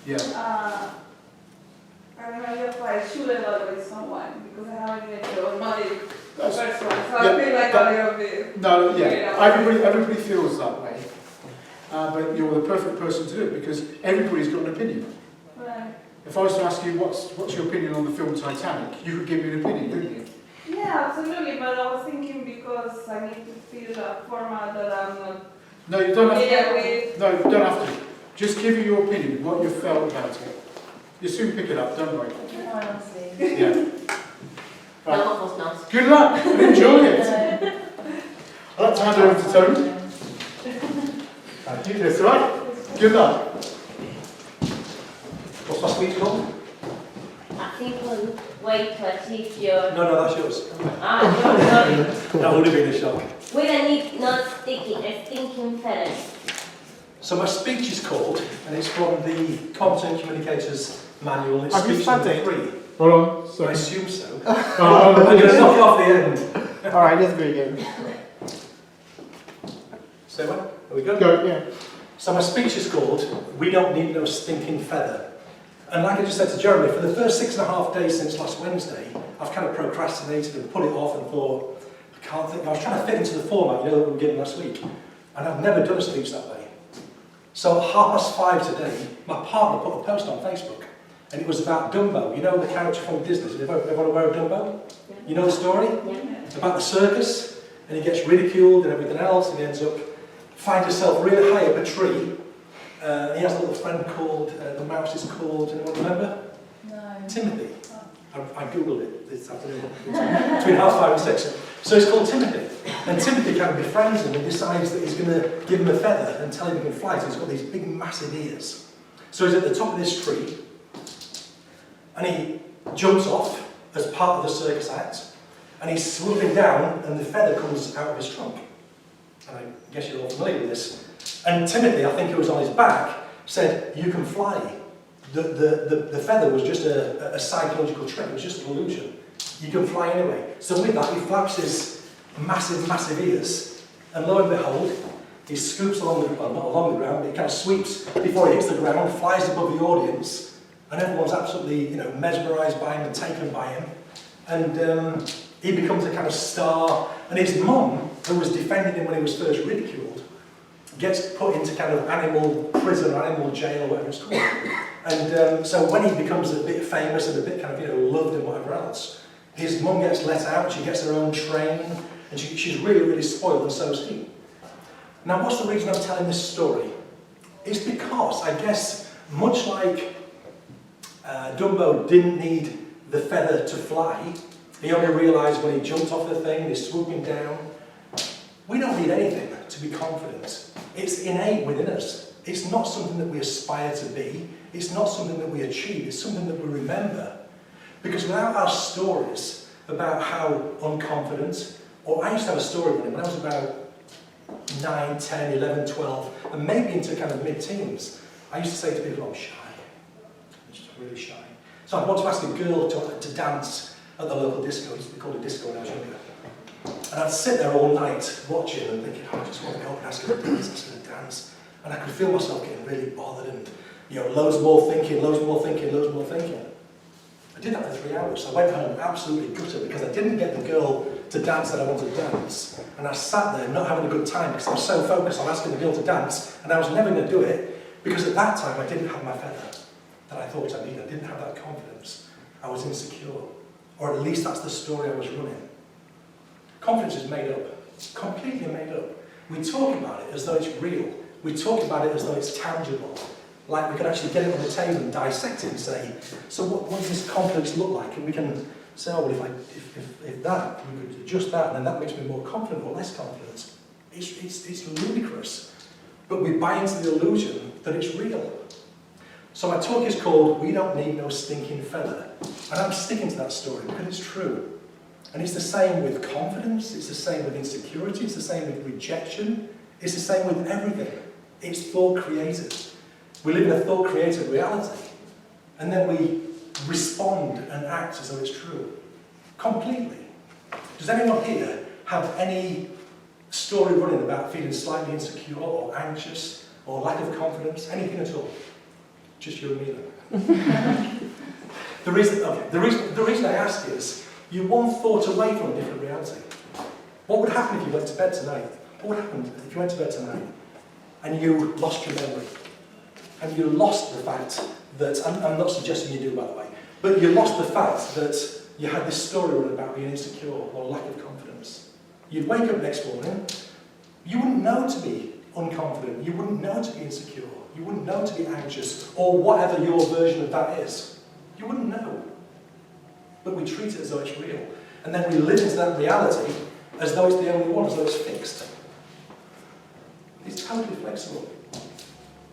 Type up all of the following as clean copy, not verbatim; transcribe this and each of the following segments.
Yeah. I don't know if I should evaluate someone because I haven't met my first one, so Yeah, I feel like a little bit. No, yeah, everybody feels that way. But you're the perfect person to do it because everybody's got an opinion. Right. If I was to ask you what's your opinion on the film Titanic, you could give me an opinion, couldn't you? Yeah, absolutely, but I was thinking because I need to fill a format that I'm not No, you don't have familiar to. with. No, you don't have to. Just give me your opinion, what you felt about it. You soon pick it up, don't worry. No, I don't see. Yeah. Right. No, of course not. Good luck and enjoy it. I'd like to hand over to Tony. Thank you, that's right. Good luck. What's my speech called? I think we'll wait to achieve your... No, that's yours. Sorry. That would have been a shock. We don't need not stinking feathers. So my speech is called, and it's from the Competent Communicators Manual, and it's Have you speech studied? number 3. Hold on, I sorry. assume so. Oh, I'm going to knock it off the end. Alright, let's go again. Say what? Are we good? Go, yeah. So my speech is called, We Don't Need No Stinking Feather. And like I just said to Jeremy, for the first 6.5 days since last Wednesday, I've kind of procrastinated and put it off and thought, I can't think, I was trying to fit into the format, you know, that we were given last week. And I've never done a speech that way. So at 5:30 today, my partner put a post on Facebook, and it was about Dumbo. You know the character from Disney? Is everyone aware of Dumbo? Yeah. You know the story? Yeah. About the circus, and he gets ridiculed and everything else, and he ends up finds himself really high up a tree. He has a little friend called, the mouse is called, anyone remember? No. Timothy. I googled it this afternoon, between 5:30 and 6. So it's called Timothy. And Timothy kind of befriends him and decides that he's going to give him a feather and tell him he can fly. So he's got these big, massive ears. So he's at the top of this tree, and he jumps off as part of the circus act, and he's swooping down, and the feather comes out of his trunk. And I guess you're all familiar with this. And Timothy, I think who was on his back, said, "You can fly." The feather was just a psychological trick, it was just an illusion. You can fly anyway. So with that, he flaps his massive, massive ears, and lo and behold, he scoops along the, well, not along the ground, but he kind of sweeps before he hits the ground, flies above the audience, and everyone's absolutely, you know, mesmerised by him and taken by him. And he becomes a kind of star, and his mum, who was defending him when he was first ridiculed, gets put into kind of animal prison or animal jail or whatever it's called. And so when he becomes a bit famous and a bit kind of, you know, loved and whatever else, his mum gets let out, she gets her own train, and she's really, really spoiled, and so is he. Now, what's the reason I'm telling this story? It's because, I guess, much like Dumbo didn't need the feather to fly, he only realised when he jumped off the thing, he's swooping down. We don't need anything to be confident. It's innate within us. It's not something that we aspire to be. It's not something that we achieve. It's something that we remember. Because without our stories about how unconfident, or I used to have a story when I was about 9, 10, 11, 12, and maybe into kind of mid-teens, I used to say to people, I'm shy. I'm just really shy. So I'd want to ask a girl to dance at the local disco. It used to be called a disco when I was younger. And I'd sit there all night watching and thinking, oh, I just want to go up and ask her to dance, ask her to dance. And I could feel myself getting really bothered and, you know, loads more thinking, loads more thinking, loads more thinking. I did that for 3 hours. I went home absolutely gutted because I didn't get the girl to dance that I wanted to dance. And I sat there not having a good time because I was so focused on asking the girl to dance, and I was never going to do it because at that time I didn't have my feather that I thought I needed. I didn't have that confidence. I was insecure. Or at least that's the story I was running. Confidence is made up. It's completely made up. We talk about it as though it's real. We talk about it as though it's tangible. Like we could actually get it on the table and dissect it and say, so what does this confidence look like? And we can say, oh, well, if that, we could adjust that, and then that makes me more confident or less confident. It's ludicrous. But we buy into the illusion that it's real. So my talk is called, We Don't Need No Stinking Feather. And I'm sticking to that story because it's true. And it's the same with confidence, it's the same with insecurity, it's the same with rejection, it's the same with everything. It's thought created. We live in a thought created reality. And then we respond and act as though it's true. Completely. Does anyone here have any story running about feeling slightly insecure or anxious or lack of confidence? Anything at all? Just you and me then. The reason I ask is, you're one thought away from a different reality. What would happen if you went to bed tonight? What would happen if you went to bed tonight and you lost your memory? And you lost the fact that, I'm not suggesting you do by the way, but you lost the fact that you had this story running about being insecure or lack of confidence. You'd wake up next morning, you wouldn't know to be unconfident, you wouldn't know to be insecure, you wouldn't know to be anxious, or whatever your version of that is. You wouldn't know. But we treat it as though it's real. And then we live into that reality as though it's the only one, as though it's fixed. It's totally flexible.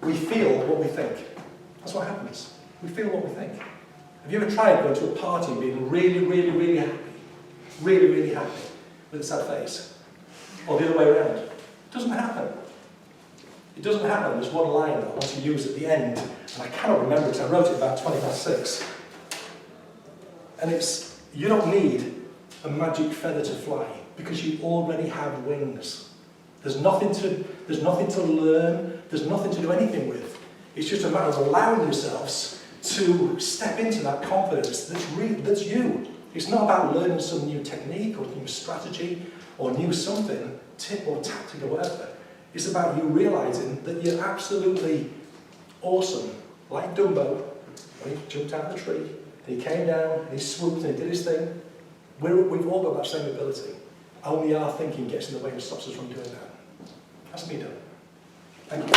We feel what we think. That's what happens. We feel what we think. Have you ever tried going to a party and being really, really, really happy? Really, really happy with a sad face? Or the other way around? It doesn't happen. It doesn't happen. There's one line that I want to use at the end, and I cannot remember because I wrote it about 6:20. And it's, you don't need a magic feather to fly because you already have wings. There's nothing to learn, there's nothing to do anything with. It's just a matter of allowing yourselves to step into that confidence that's you. It's not about learning some new technique or new strategy or new something, tip or tactic or whatever. It's about you realising that you're absolutely awesome. Like Dumbo, when he jumped out of the tree, and he came down, and he swooped and he did his thing. We've all got that same ability. Only our thinking gets in the way and stops us from doing that. That's me done. Thank you.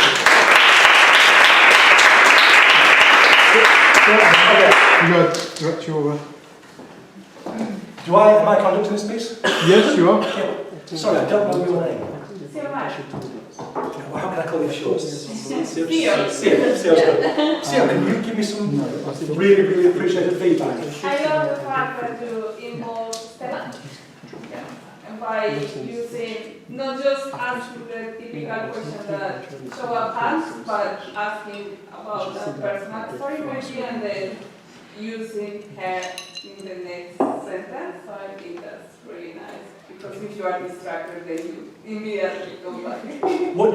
Am I conducting this piece? Yes, you are. Yeah. Sorry, I don't know your name. Theo. How can I call you short? Theo, Theo. can you give me some really, really appreciated feedback? I love the fact that you involve Stella. Yeah. And by using, not just asking the typical question that show up asks, but asking about that personal story maybe and then using her in the next sentence. So I think that's really nice. Because if you are distracted, then you immediately come back. What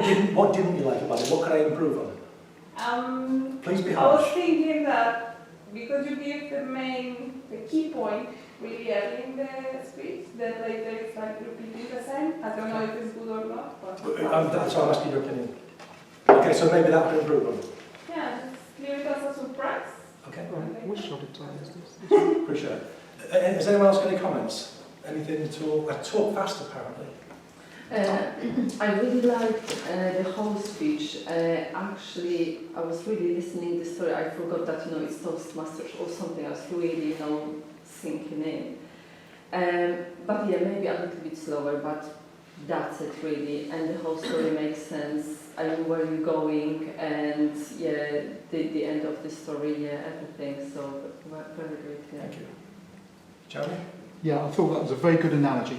didn't you like about it? What could I improve on? Please be I was harsh. thinking that because you give the key point really early in the speech, that later it's like repeating the same. I don't know if it's good or not. But That's why I'm asking your opinion. Okay, so maybe that could improve on. yeah, just leave it as a surprise. Okay. Which sort of time is this? Appreciate it. Has anyone else got any comments? Anything at all? I talk fast apparently. I really liked the whole speech. Actually, I was really listening to the story. I forgot that, it's Toastmasters or something. I was really, sinking in. But yeah, maybe a little bit slower, but that's it really. And the whole story makes sense. I know where you're going, and yeah, the end of the story, yeah, everything. So very great. Yeah. Thank you. Jeremy? Yeah, I thought that was a very good analogy.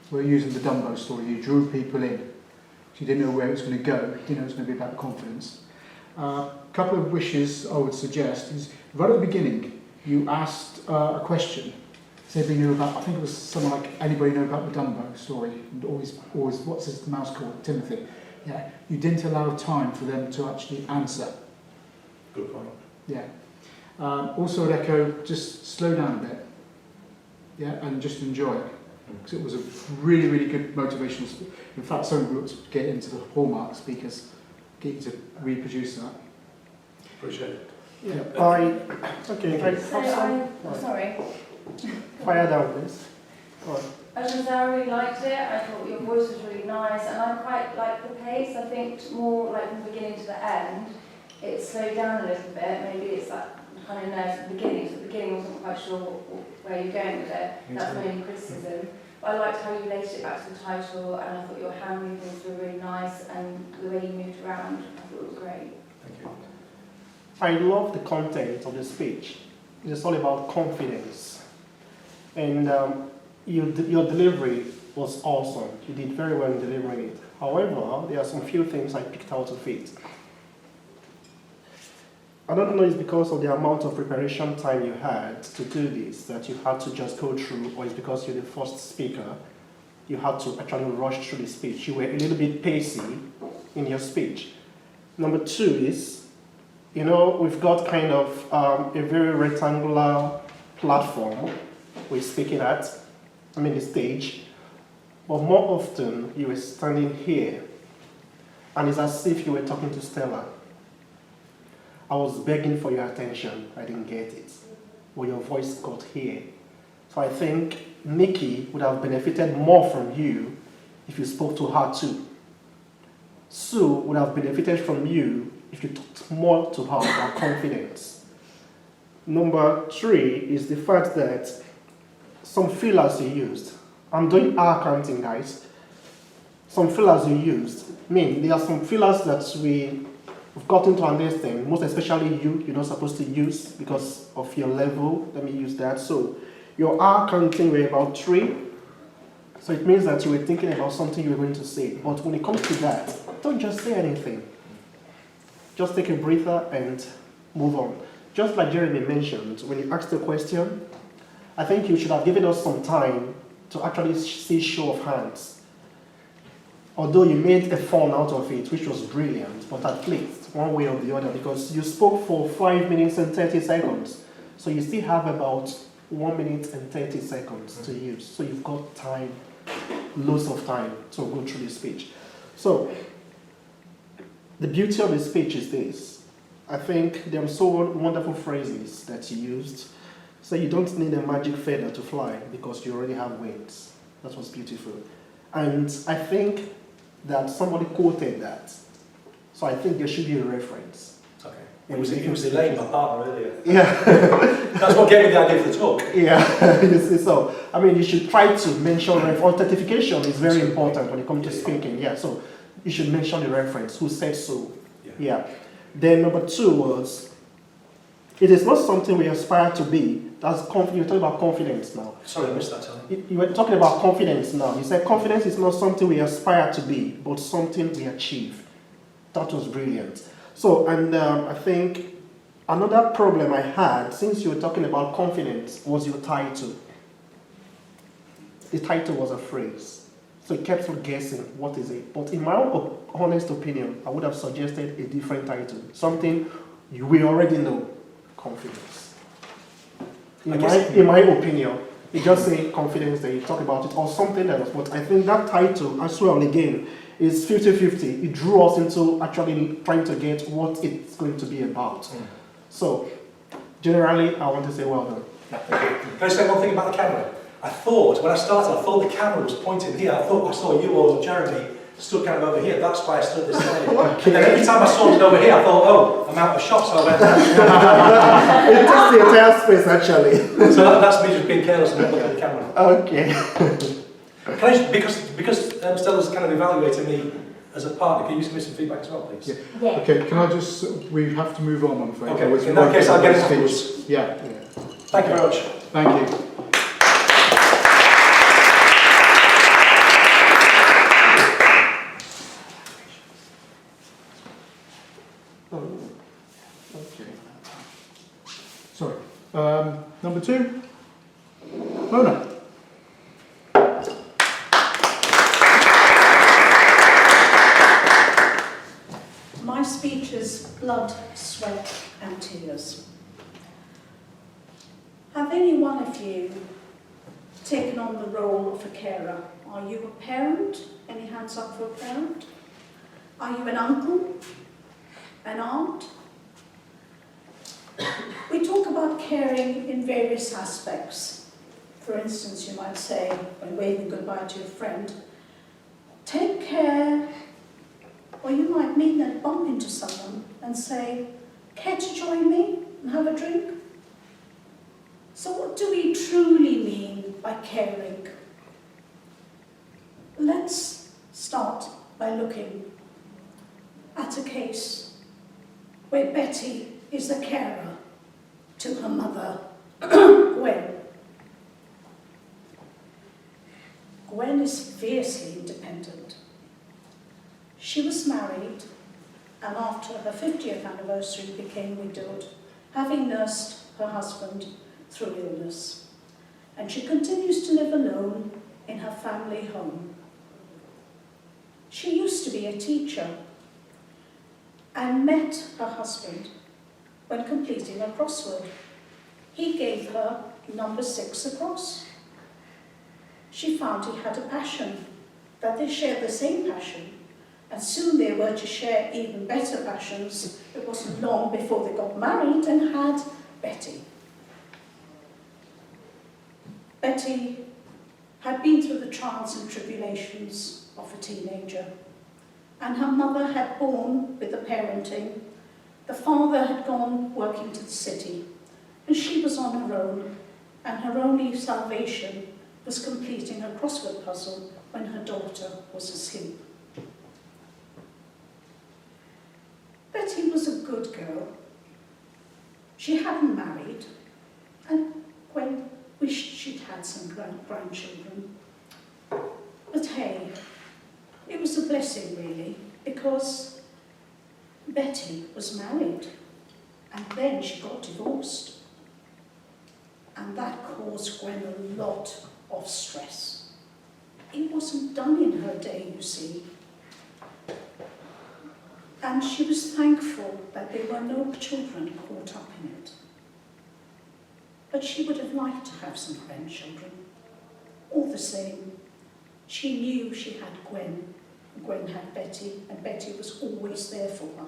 We're using the Dumbo story. You drew people in. You didn't know where it was going to go. You didn't know it was going to be about confidence. A couple of wishes I would suggest is, right at the beginning, you asked a question. So anybody knew about, I think it was something like, anybody know about the Dumbo story? And always, what's his mouse called? Timothy. Yeah, you didn't allow time for them to actually answer. Good point. Yeah. Also at Echo, just slow down a bit. Yeah, and just enjoy it. Because it was a really, really good motivational speech. In fact, some groups get into the Hallmark speakers, get you to reproduce that. Appreciate it. Yeah, Sorry. Fire down, please. Right. I was going to say, I really liked it. I thought your voice was really nice, and I quite like the pace. I think more like from the beginning to the end, it slowed down a little bit. Maybe it's that kind of nerves at the beginning. So at the beginning, I wasn't quite sure where you're going with it. That's my only criticism. But I liked how you related it back to the title, and I thought your hand movements were really nice, and the way you moved around, I thought it was great. Thank you. I love the content of the speech. It's all about confidence. And your delivery was awesome. You did very well in delivering it. However, there are some few things I picked out of it. I don't know if it's because of the amount of preparation time you had to do this that you had to just go through, or it's because you're the first speaker, you had to actually rush through the speech. You were a little bit pacey in your speech. Number two is, you know, we've got kind of a very rectangular platform we're speaking at, the stage, but more often you were standing here, and it's as if you were talking to Stella. I was begging for your attention, I didn't get it, but your voice got here. So I think Nikki would have benefited more from you if you spoke to her too. Sue would have benefited from you if you talked more to her about confidence. Number 3 is the fact that some fillers you used. I'm doing our counting, guys. Some fillers you used. There are some fillers that we've gotten to understand, most especially you're not supposed to use because of your level. Let me use that. So your R counting were about 3. So it means that you were thinking about something you were going to say. But when it comes to that, don't just say anything. Just take a breather and move on. Just like Jeremy mentioned, when you asked the question, I think you should have given us some time to actually see show of hands. Although you made a fun out of it, which was brilliant, but at least one way or the other, because you spoke for 5 minutes and 30 seconds. So you still have about 1 minute and 30 seconds to use. So you've got time, loads of time to go through the speech. So the beauty of the speech is this. I think there are so wonderful phrases that you used. So you don't need a magic feather to fly because you already have wings. That was beautiful. And I think that somebody quoted that. So I think there should be a reference. Okay. It was Elaine, my partner, earlier. Yeah. That's what gave me the idea for the talk. Yeah, you see, so, you should try to mention authentication is very important when it comes to speaking. Yeah, so you should mention the reference, who said so. Yeah. Then number 2 was, it is not something we aspire to be. You're talking about confidence now. Sorry, I missed that time. You were talking about confidence now. You said confidence is not something we aspire to be, but something we achieve. That was brilliant. So, and I think another problem I had, since you were talking about confidence, was your title. The title was a phrase. So it kept on guessing, what is it? But in my own honest opinion, I would have suggested a different title. Something we already know, confidence. In my opinion, you just say confidence, then you talk about it, or something else. But I think that title, as well, again, is 50-50. It drew us into actually trying to get what it's going to be about. So, generally, I want to say well done. Can I say one thing about the camera? When I started, I thought the camera was pointing here. I thought I saw you or Jeremy stood kind of over here. That's why I stood this side. And then every time I saw it over here, I thought, oh, I'm out of shot, so I went down. It takes the entire space, actually. So that's me just being careless and not looking at the camera. Okay. Can I, because Stella's kind of evaluating me as a partner, can you give me some feedback as well, please? Yeah. Okay, can I just, we have to move on, I'm afraid. Okay, in that case, I'll get it afterwards. Yeah. Thank you very much. Thank you. Okay. Sorry. Number 2. Mona. My speech is blood, sweat and tears. Have any one of you taken on the role of a carer? Are you a parent? Any hands up for a parent? Are you an uncle? An aunt? We talk about caring in various aspects. For instance, you might say, when waving goodbye to your friend, take care. Or you might meet and bump into someone and say, care to join me and have a drink? So what do we truly mean by caring? Let's start by looking at a case where Betty is the carer to her mother, Gwen. Gwen is fiercely independent. She was married and after her 50th anniversary became widowed, having nursed her husband through illness. And she continues to live alone in her family home. She used to be a teacher and met her husband when completing a crossword. He gave her number 6 across. She found he had a passion, that they shared the same passion, and soon they were to share even better passions. It wasn't long before they got married and had Betty. Betty had been through the trials and tribulations of a teenager, and her mother had borne with the parenting. The father had gone working to the city, and she was on her own, and her only salvation was completing a crossword puzzle when her daughter was asleep. Betty was a good girl. She hadn't married, and Gwen wished she'd had some grandchildren. But hey, it was a blessing really, because Betty was married, and then she got divorced. And that caused Gwen a lot of stress. It wasn't done in her day, you see. And she was thankful that there were no children caught up in it. But she would have liked to have some grandchildren. All the same, she knew she had Gwen. Gwen had Betty, and Betty was always there for her.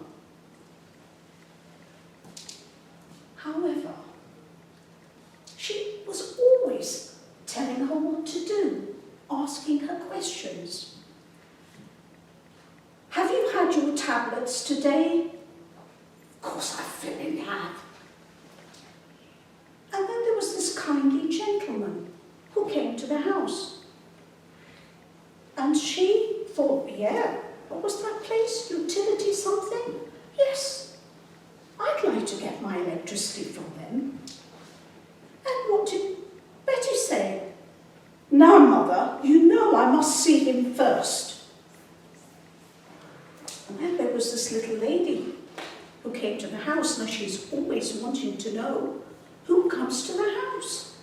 However, she was always telling her what to do, asking her questions. Have you had your tablets today? Of course I flipping have. And then there was this kindly gentleman who came to the house. And she thought, yeah, what was that place? Utility something? Yes, I'd like to get my electricity from them. And what did Betty say? Now, Mother, you know I must see him first. And then there was this little lady who came to the house. Now, she's always wanting to know who comes to the house.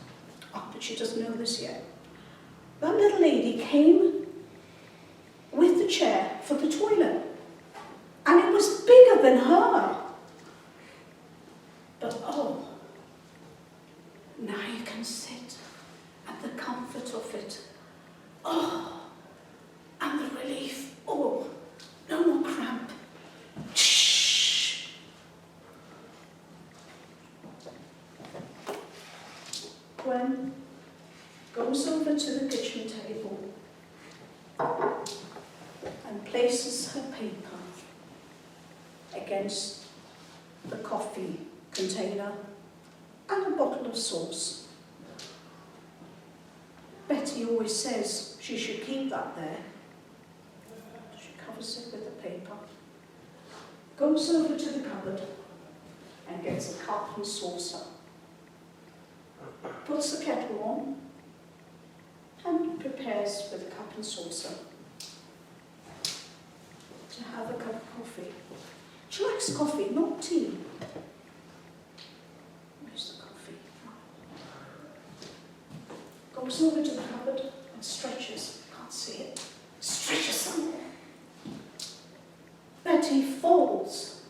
Oh, but she doesn't know this yet. That little lady came with the chair for the toilet. And it was bigger than her. But oh, now you can sit and the comfort of it. Oh, and the relief. Oh, no more cramp. Shh. Gwen goes over to the kitchen table and places her paper against the coffee container and a bottle of sauce. Betty always says she should keep that there. She covers it with the paper, goes over to the cupboard and gets a cup and saucer, puts the kettle on and prepares with a cup and saucer to have a cup of coffee. She likes coffee, not tea. Where's the coffee? Goes over to the cupboard and stretches. Can't see it. Stretches somewhere. Betty falls,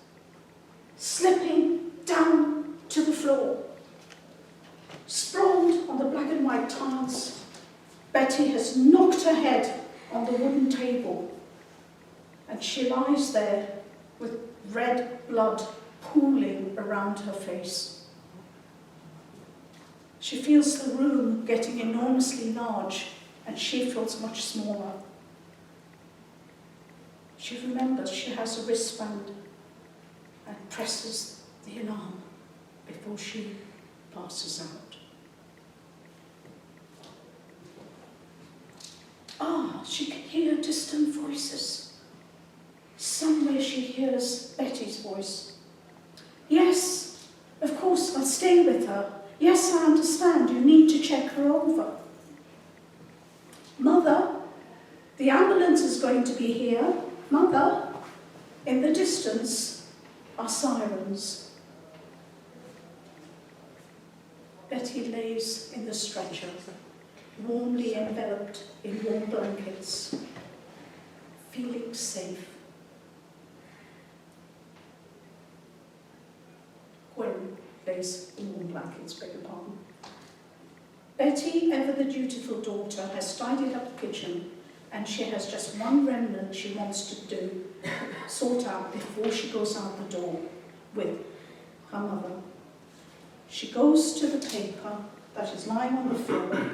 slipping down to the floor. Sprawled on the black and white tiles, Betty has knocked her head on the wooden table, and she lies there with red blood pooling around her face. She feels the room getting enormously large, and she feels much smaller. She remembers she has a wristband and presses the alarm before she passes out. Ah, she can hear distant voices. Somewhere she hears Betty's voice. Yes, of course, I'll stay with her. Yes, I understand, you need to check her over. Mother, the ambulance is going to be here. Mother, in the distance are sirens. Betty lays in the stretcher, warmly enveloped in warm blankets, feeling safe. place in warm blankets, beg your pardon. Betty, ever the dutiful daughter, has tidied up the kitchen, and she has just one remnant she wants to sort out before she goes out the door with her mother. She goes to the paper that is lying on the floor,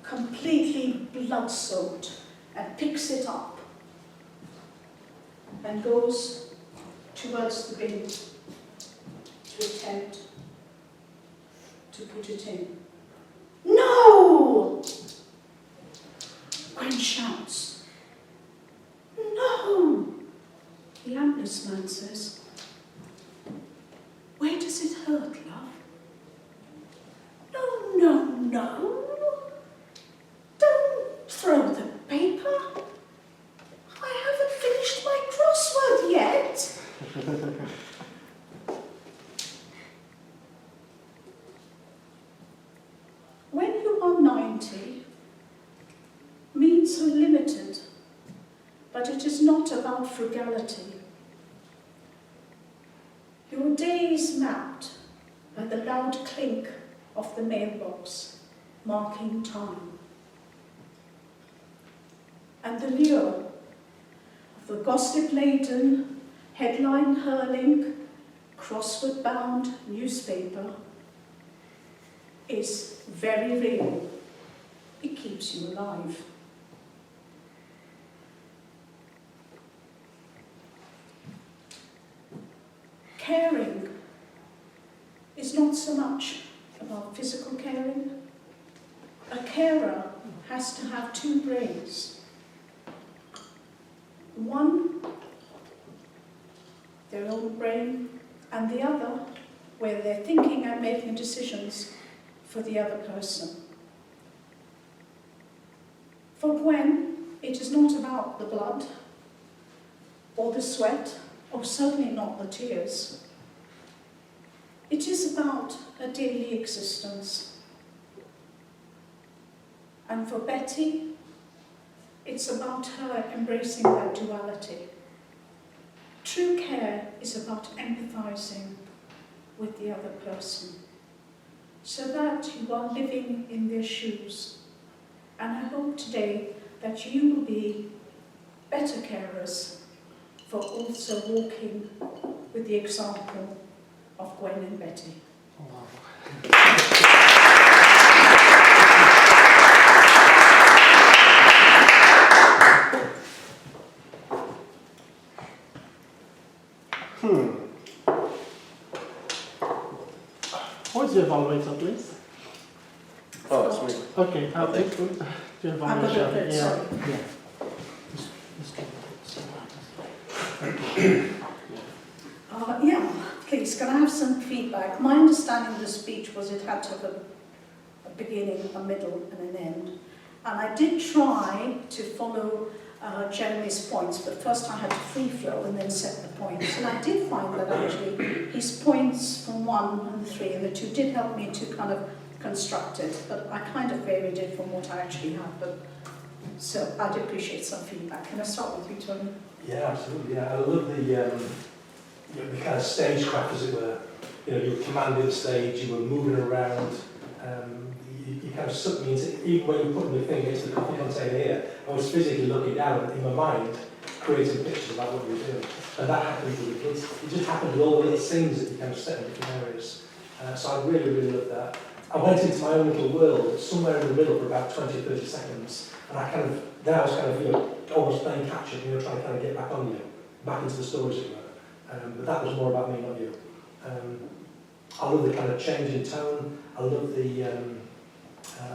completely blood-soaked, and picks it up and goes towards the bin to attempt to put it in. No! Gwen shouts. No! The ambulance man says, where does it hurt, love? No, no, no. Don't throw the paper. I haven't finished my crossword yet. When you are 90, means are limited, but it is not about frugality. Your day is mapped by the loud clink of the mailbox, marking time. And the lure of the gossip-laden, headline-hurling, crossword-bound newspaper is very real. It keeps you alive. Caring is not so much about physical caring. A carer has to have two brains. One, their own brain, and the other, where they're thinking and making decisions for the other person. For Gwen, it is not about the blood, or the sweat, or certainly not the tears. It is about a daily existence. And for Betty, it's about her embracing that duality. True care is about empathizing with the other person, so that you are living in their shoes. And I hope today that you will be better carers for also walking with the example of Gwen and Betty. What's the evaluator, please? Oh, it's me. Okay, I'll take the I'm going to evaluation. do it, sorry. Yeah, please, can I have some feedback? My understanding of the speech was it had to have a beginning, a middle, and an end. And I did try to follow Jeremy's points, but first I had to free flow and then set the points. And I did find that actually his points from 1 and 3 and the 2 did help me to kind of construct it, but I kind of varied it from what I actually have. But so I'd appreciate some feedback. Can I start with you, Tony? Yeah, absolutely. Yeah, I love the kind of stagecraft, as it were. You know, you were commanding the stage, you were moving around. You kind of sucked me into, even when you put my finger into the coffee container here, I was physically looking down in my mind, creating pictures about what you were doing. And that happened with the kids. It just happened with all the little scenes that you kind of set in different areas. So I really, really loved that. I went into my own little world, somewhere in the middle for about 20 or 30 seconds. And I was kind of, almost playing catch up, trying to kind of get back on you, back into the stories, as it were. But that was more about me, not you. I love the kind of change in tone. I love the,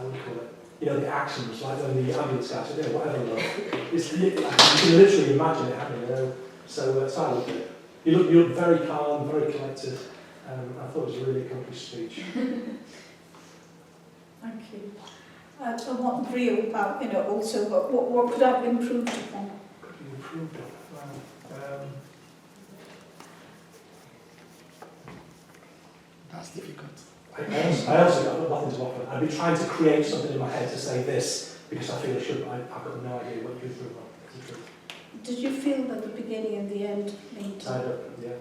what do you call it? The actions, like when the ambulance guy said, whatever, you can literally imagine it happening, So I loved it. You look very calm, very collected. I thought it was a really accomplished speech. Thank you. So what real about, also what could have been improved upon? Could be improved on. Wow. That's difficult. I also got nothing to offer. I've been trying to create something in my head to say this because I feel I should, but I've got no idea what you improve on. It's the truth. Did you feel that the beginning and the end made? Yeah.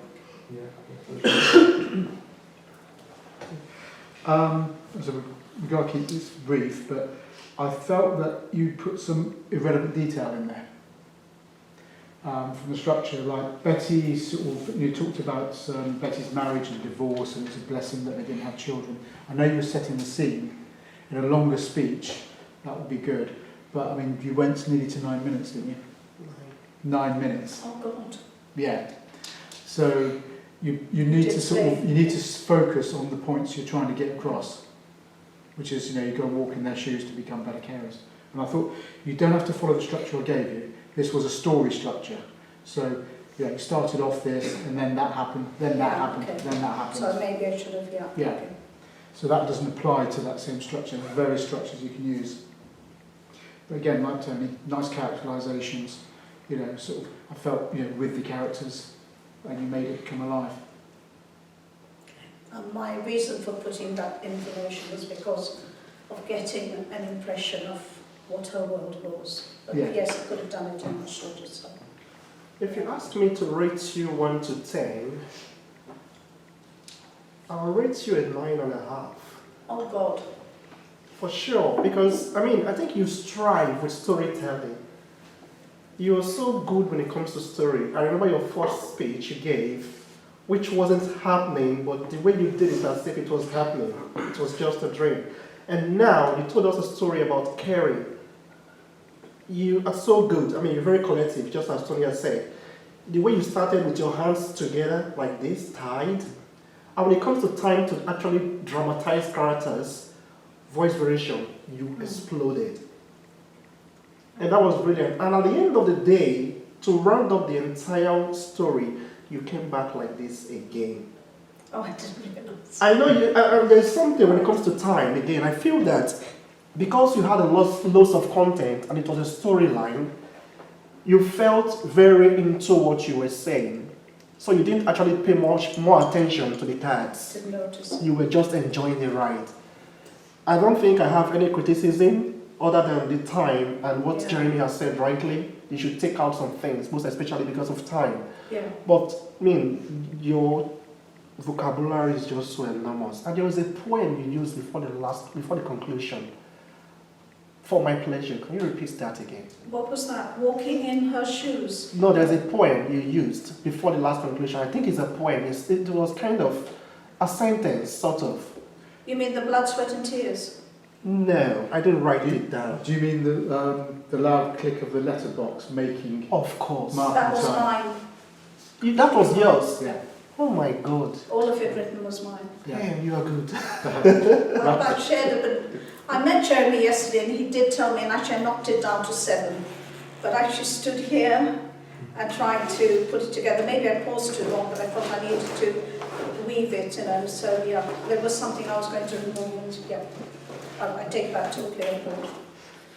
So we've got to keep this brief, but I felt that you put some irrelevant detail in there. From the structure, like Betty sort of, you talked about Betty's marriage and divorce, and it's a blessing that they didn't have children. I know you were setting the scene in a longer speech, that would be good, but I mean, you went nearly to 9 minutes, didn't you? 9 minutes. Oh, God. Yeah. So you need to sort of, you need to focus on the points you're trying to get across, which is, you know, you go and walk in their shoes to become better carers. And I thought, you don't have to follow the structure I gave you. This was a story structure. So, you know, you started off this, and then that happened, then that happened, okay. then that happened. So maybe I should have, yeah. Yeah. Okay. So that doesn't apply to that same structure. There are various structures you can use. But again, like Tony, nice characterisations. You know, sort of, I felt, you know, with the characters, and you made it come alive. My reason for putting that information was because of getting an impression of what her world was. But Yeah. yes, I could have done it in much shorter time. If you ask me to rate you 1 to 10, I'll rate you a 9.5. Oh, God. For sure, because, I mean, I think you strive with storytelling. You are so good when it comes to story. I remember your first speech you gave, which wasn't happening, but the way you did it as if it was happening, it was just a dream. And now you told us a story about caring. You are so good. I mean, you're very collective, just as Tony has said. The way you started with your hands together, like this, tied, and when it comes to time to actually dramatize characters, voice variation, you exploded. And that was brilliant. And at the end of the day, to round up the entire story, you came back like this again. Oh, I didn't realise. I know you, there's something when it comes to time, again, I feel that because you had a lots of content and it was a storyline, you felt very into what you were saying. So you didn't actually pay much more attention to the cards. Didn't notice. You were just enjoying the ride. I don't think I have any criticism other than the time and what Jeremy has said rightly. You should take out some things, most especially because of time. Yeah. But, I mean, your vocabulary is just so enormous. And there was a poem you used before the conclusion. For my pleasure. Can you repeat that again? What was that? Walking in her shoes? No, there's a poem you used before the last conclusion. I think it's a poem. It was kind of a sentence, sort of. You mean the blood, sweat and tears? No, I didn't write it down. Do you mean the loud click of the letterbox making? Of course. That was mine. That was yours? Yeah. Oh my God. All of it written was mine. Yeah, you are good. Well, I've shared it, but I met Jeremy yesterday and he did tell me, and actually I knocked it down to 7. But I actually stood here and tried to put it together. Maybe I paused too long, but I thought I needed to weave it, you know. So yeah, there was something I was going to remove, and yeah, I take that totally on board.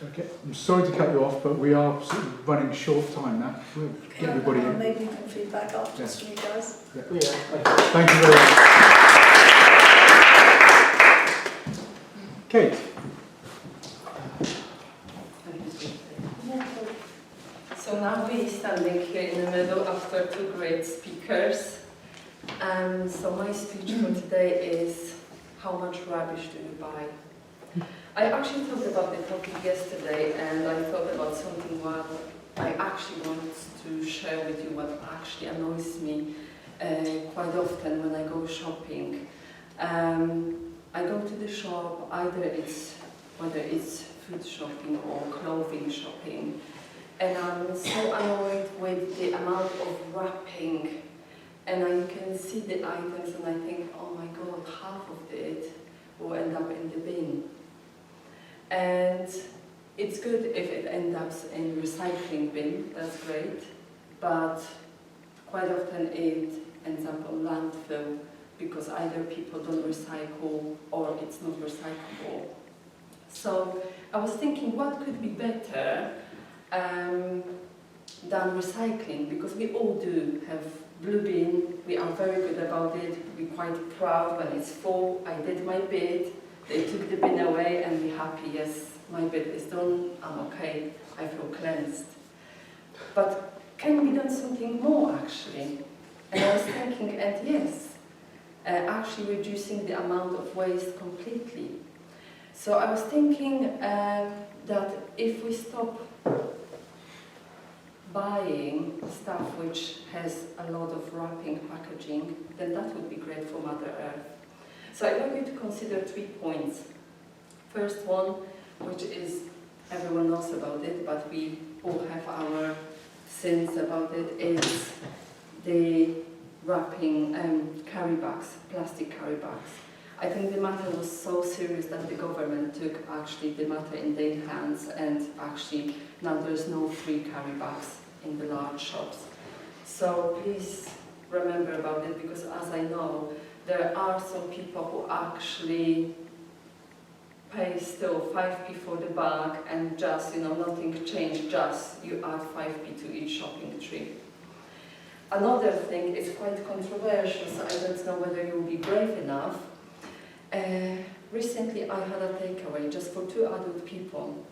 Okay, I'm sorry to cut you off, but we are sort of running short time now. We'll get everybody in. Maybe you can feedback afterwards from you guys. Yeah. Yeah. Thank you very much. Kate. So now we're standing here in the middle after 2 great speakers. So my speech for today is, how much rubbish do you buy? I actually thought about the topic yesterday, and I thought about something what I actually want to share with you, what actually annoys me quite often when I go shopping. I go to the shop, whether it's food shopping or clothing shopping, and I'm so annoyed with the amount of wrapping, and I can see the items and I think, oh my God, half of it will end up in the bin. And it's good if it ends up in recycling bin, that's great, but quite often it ends up on landfill because either people don't recycle or it's not recyclable. So I was thinking, what could be better than recycling, because we all do have blue bin, we are very good about it, we're quite proud when it's full, I did my bit, they took the bin away and we're happy, yes, my bit is done, I'm okay, I feel cleansed. But can we do something more actually? And I was thinking, and yes, actually reducing the amount of waste completely. So I was thinking that if we stop buying stuff which has a lot of wrapping packaging, then that would be great for Mother Earth. So I want you to consider 3 points. First one, which is, everyone knows about it, but we all have our sins about it, is the wrapping carry bags, plastic carry bags. I think the matter was so serious that the government took actually the matter in their hands, and actually now there's no free carry bags in the large shops. So please remember about it, because as I know, there are some people who actually pay still 5p for the bag and just, nothing changed, just you add 5p to each shopping trip. Another thing is quite controversial, so I don't know whether you'll be brave enough. Recently I had a takeaway just for 2 adult people,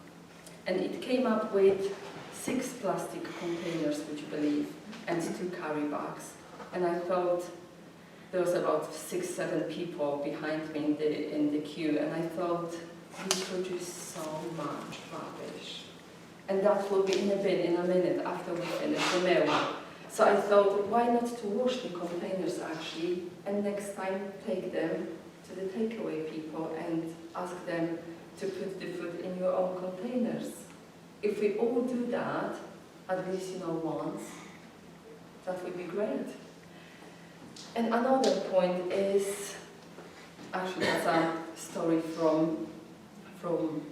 and it came up with 6 plastic containers, would you believe, and 2 carry bags. And I thought, there was about 6-7 people behind me in the queue, and I thought, we produce so much rubbish. And that will be in a bin in a minute after we finish the meal. So I thought, why not to wash the containers actually, and next time take them to the takeaway people and ask them to put the food in your own containers. If we all do that, at least once, that would be great. And another point is, actually that's a story from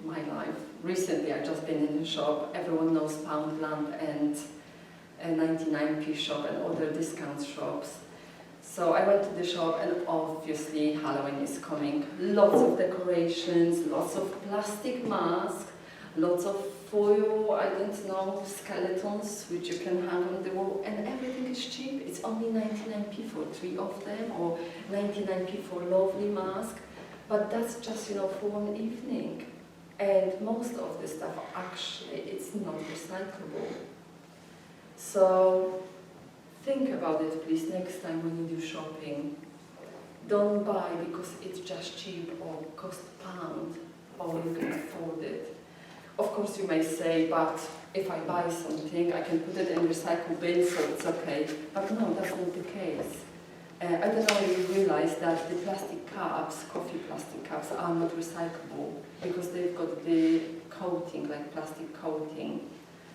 my life. Recently I've just been in the shop. Everyone knows Poundland and a 99p shop and other discount shops. So I went to the shop, and obviously Halloween is coming. Lots of decorations, lots of plastic masks, lots of foil, I don't know, skeletons which you can hang on the wall, and everything is cheap. It's only 99p for 3 of them, or 99p for lovely mask. But that's just, for one evening. And most of the stuff actually, it's not recyclable. So think about it, please, next time when you do shopping. Don't buy because it's just cheap or cost £1 or you can afford it. Of course you may say, but if I buy something, I can put it in recycle bin, so it's okay. But no, that's not the case. I don't know if you realize that the plastic cups, coffee plastic cups, are not recyclable because they've got the coating, like plastic coating.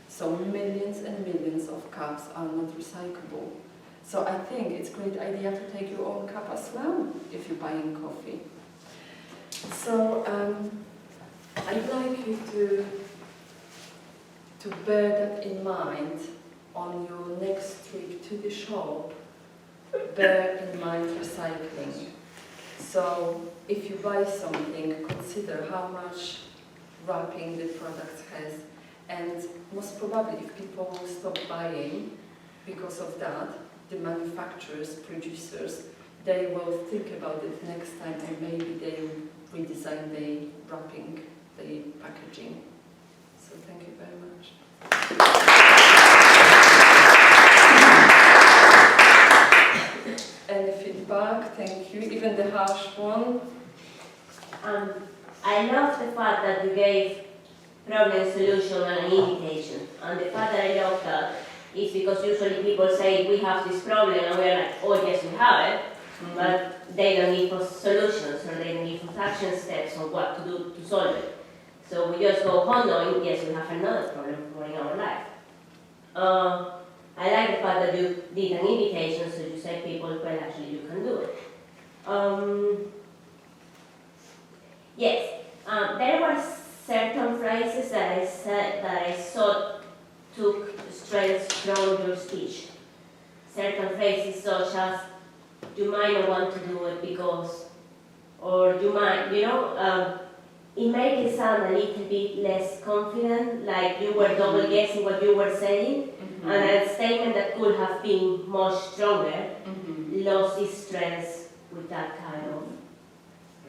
So millions and millions of cups are not recyclable. So I think it's a great idea to take your own cup as well if you're buying coffee. So I'd like you to bear that in mind on your next trip to the shop. Bear in mind recycling. So if you buy something, consider how much wrapping the product has. And most probably, if people will stop buying because of that, the manufacturers, producers, they will think about it next time, and maybe they will redesign the wrapping, the packaging. So thank you very much. Any feedback? Thank you. Even the harsh one. I love the fact that you gave problem, solution, and an invitation. And the fact that I love that is because usually people say we have this problem and we're like, oh yes, we have it, but they don't give us solutions or they don't give us action steps on what to do to solve it. So we just go home knowing, yes, we have another problem in our life. I like the fact that you did an invitation, so you say people, well, actually you can do it. Yes, there were certain phrases that I said that I thought took strength from your speech. Certain phrases such as, you might not want to do it because, or you might, it made it sound a little bit less confident, like you were double guessing what you were saying, and a statement that could have been much stronger lost its strength with that kind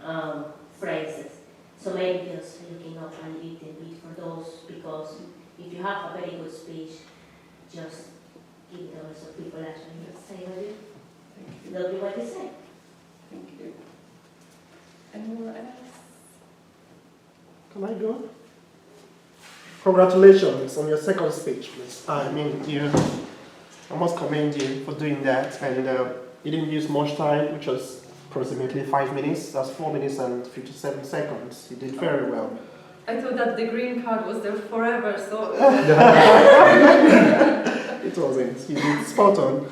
of phrases. So maybe just looking up a little bit for those, because if you have a very good speech, just give it over so people actually say what you, they'll do what you say. Anyone else? Can I go? Congratulations on your second speech, Miss. I mean, I must commend you for doing that. And you didn't use much time, which was approximately 5 minutes. That's 4 minutes and 57 seconds. You did very well. I thought that the green card was there forever, so... It wasn't. You did spot on.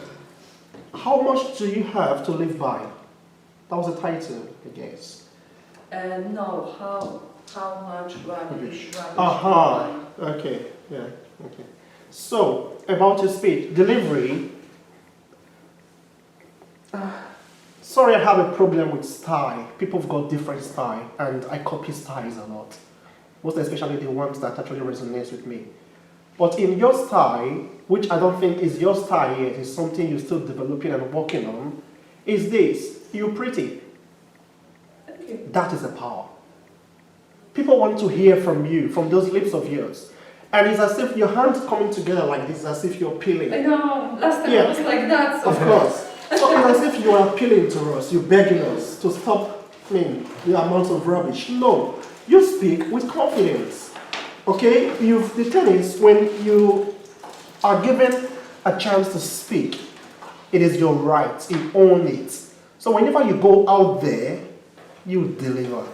How much do you have to live by? That was the title, I guess. No, how much rubbish? Aha. Okay. Yeah. Okay. So about your speech delivery. Sorry, I have a problem with style. People have got different style, and I copy styles a lot. Most especially the ones that actually resonate with me. But in your style, which I don't think is your style yet, is something you're still developing and working on, is this: you're pretty. Thank you. That is a power. People want to hear from you, from those lips of yours. And it's as if your hands coming together like this, as if you're peeling. I know, last time Yeah. it was like that. So Of course. So it's as if you are appealing to us, you're begging us to stop the amount of rubbish. No, you speak with confidence. Okay? The thing is, when you are given a chance to speak, it is your right, you own it. So whenever you go out there, you deliver.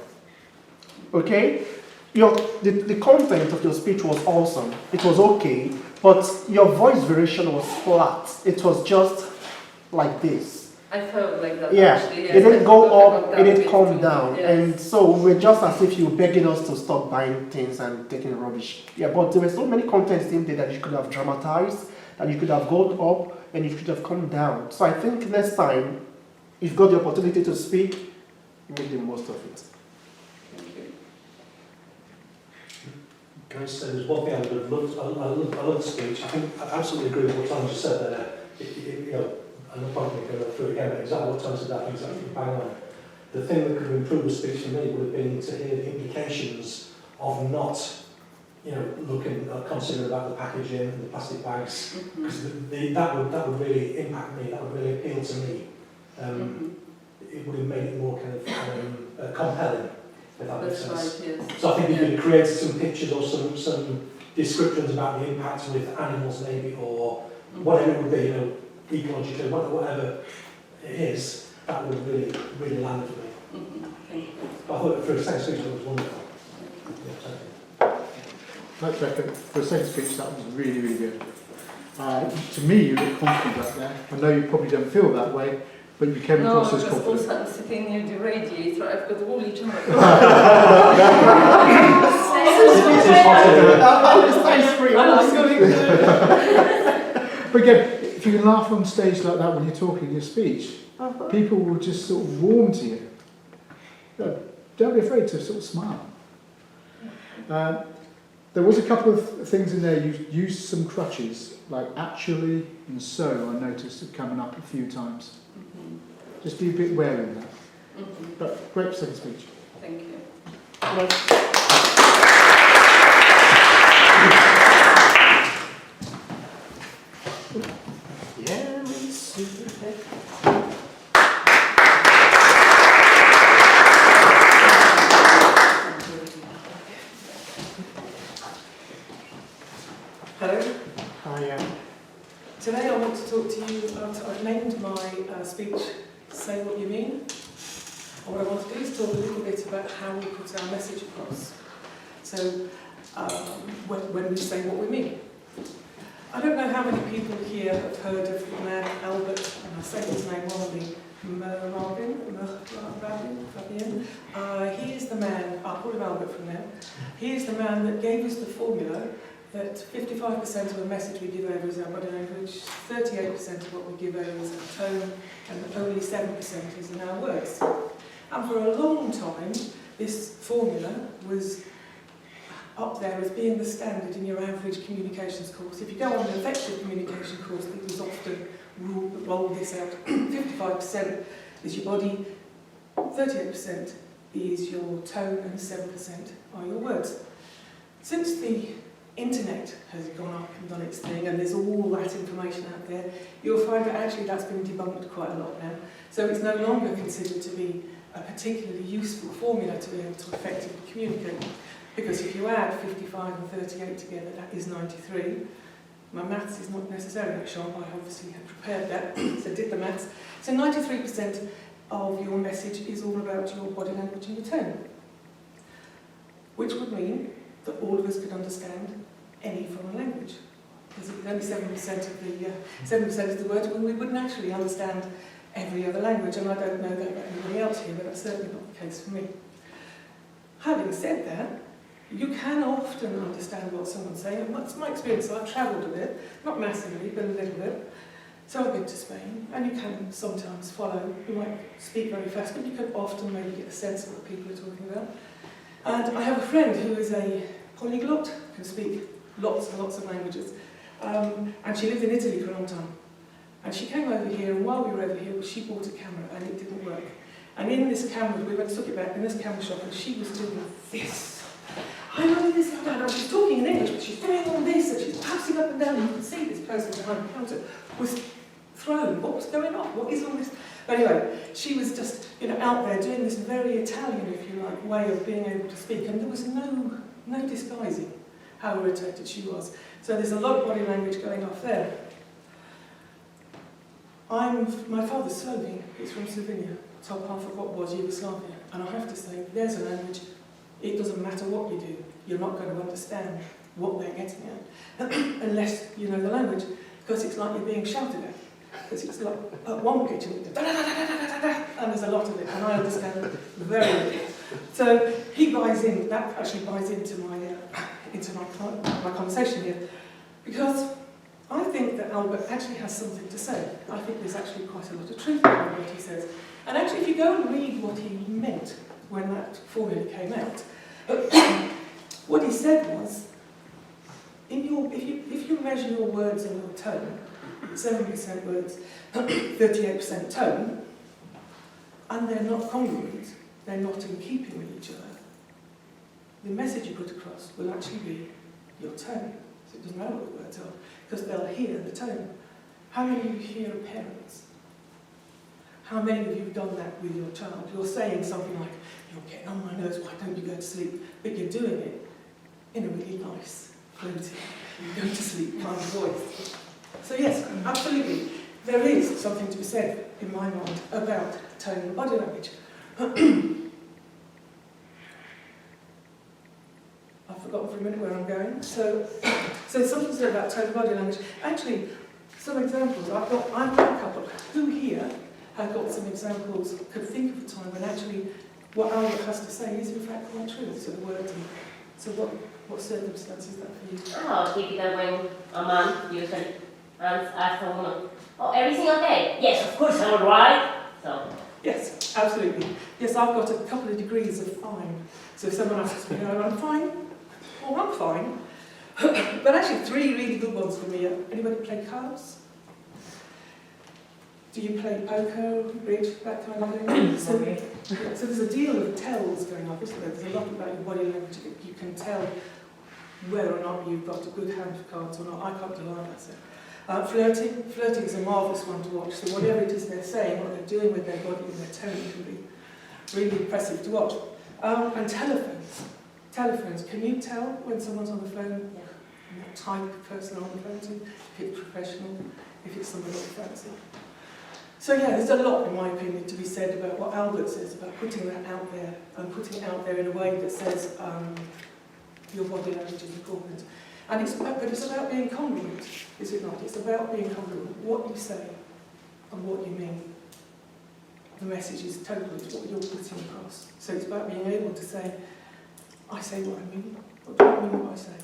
Okay? The content of your speech was awesome. It was okay, but your voice variation was flat. It was just like this. I felt like that Yeah, actually. Yes. it didn't I go forgot up, about it that didn't bit come too. down. Yes. And so we're just as if you were begging us to stop buying things and taking rubbish. Yeah, but there were so many contents in there that you could have dramatized, that you could have gone up, and you could have come down. So I think next time, if you've got the opportunity to speak, make the most of it. Thank you. Can I say there's one thing I would have loved? I love the speech. I think I absolutely agree with what Tom just said there. I'm not probably going to go through it again, but exactly what Tom said, I think exactly bang on. The thing that could have improved the speech for me would have been to hear the implications of not, looking or considering about the packaging and the plastic bags, because that would really impact me. That would really appeal to me. It would have made it more kind of compelling. If that makes That's sense. right, yes. So I think you could have created some pictures or some descriptions about the impact with animals maybe, or whatever it would be, ecologically, whatever it is, that would really, really land for me. Thank you. But I thought for a second speech it was wonderful. Yeah, thank you. For a second speech, that was really, really good. To me, you look confident up there. I know you probably don't feel that way, but you came across as confident. Also I'm sitting near the radiator, I've got woolly jacket. But again, if you can laugh on stage like that when you're talking your speech, people will just sort of warm to you. Don't be afraid to sort of smile. There was a couple of things in there. You used some crutches, like actually and so. I noticed it coming up a few times. Just be a bit wary of that. But great second speech. Thank you. Yeah, Hello. Hi, Today I want to talk to you about, I've named my speech Say What You Mean. And what I want to do is talk a little bit about how we put our message across. So when we say what we mean. I don't know how many people here have heard of the man Albert, and I say his name wrongly, Fabian. He is the man, I'll call him Albert from now. He is the man that gave us the formula that 55% of the message we give over is our body language, 38% of what we give over is our tone, and only 7% is in our words. And for a long time, this formula was up there as being the standard in your average communications course. If you go on an effective communication course, people often roll this out. 55% is your body, 38% is your tone, and 7% are your words. Since the internet has gone up and done its thing, and there's all that information out there, you'll find that actually that's been debunked quite a lot now. So it's no longer considered to be a particularly useful formula to be able to effectively communicate. Because if you add 55 and 38 together, that is 93. My maths is not necessarily sharp, I obviously had prepared that, so did the maths. So 93% of your message is all about your body language and your tone. Which would mean that all of us could understand any foreign language. Because it's only 7% of the words, when we wouldn't actually understand every other language, and I don't know that about anybody else here, but that's certainly not the case for me. Having said that, you can often understand what someone's saying, and that's my experience. So I've travelled a bit, not massively, but a little bit. So I've been to Spain, and you can sometimes follow. You might speak very fast, but you can often maybe get a sense of what people are talking about. And I have a friend who is a polyglot, can speak lots and lots of languages, and she lived in Italy for a long time. And she came over here, and while we were over here, she bought a camera, and it didn't work. And in this camera, we went to took it back in this camera shop, and she was doing this. I'm running this up and down, she's talking in English, but she's doing all this, and she's passing up and down, and you can see this person behind the counter was thrown. What was going on? What is all this? But anyway, she was just, out there doing this very Italian, if you like, way of being able to speak, and there was no disguising how irritated she was. So there's a lot of body language going off there. My father's Slovene, he's from Slovenia, top half of what was Yugoslavia, and I have to say, there's a language, it doesn't matter what you do, you're not going to understand what they're getting at, unless you know the language, because it's like you're being shouted at. Because it's like at one pitch and da da da da da da da, and there's a lot of it, and I understand very little. So he buys in. That actually buys into my conversation here, because I think that Albert actually has something to say. I think there's actually quite a lot of truth in what he says. And actually, if you go and read what he meant when that formula came out, what he said was, if you measure your words and your tone, 70% words, 38% tone, and they're not congruent, they're not in keeping with each other, the message you put across will actually be your tone. So it doesn't matter what the words are, because they'll hear the tone. How many of you here are parents? How many of you have done that with your child? You're saying something like, you're getting on my nerves, why don't you go to sleep? But you're doing it in a really nice, floaty, go to sleep kind of voice. So yes, absolutely, there is something to be said, in my mind, about tone and body language. I've forgotten for a minute where I'm going. So something to say about tone and body language. Actually, some examples. I've got a couple. Who here have got some examples, could think of a time when actually what Albert has to say is in fact quite true, so the words. So what circumstance is that for you? Oh, typical when a man usually asks a woman, oh, everything okay? Yes, of course, I'm all right. So. Yes, absolutely. Yes, I've got a couple of degrees of fine. So if someone asks me, I'm fine, well, I'm fine. But actually, 3 really good ones for me. Anybody play cards? Do you play poker, bridge, that kind of thing? So there's a deal of tells going on, isn't there? There's a lot about your body language that you can tell whether or not you've got a good hand of cards or not. I can't deny that. Flirting is a marvellous one to watch. So whatever it is they're saying, what they're doing with their body and their tone can be really impressive to watch. And telephones. Can you tell when someone's on the phone what type of person they're on the phone to? If it's professional, if it's somebody you fancy. So yeah, there's a lot, in my opinion, to be said about what Albert says about putting that out there and putting it out there in a way that says your body language is important. And it's about being congruent, is it not? It's about being congruent. What you say and what you mean. The message is totally what you're putting across. So it's about being able to say, I say what I mean. What do I mean what I say?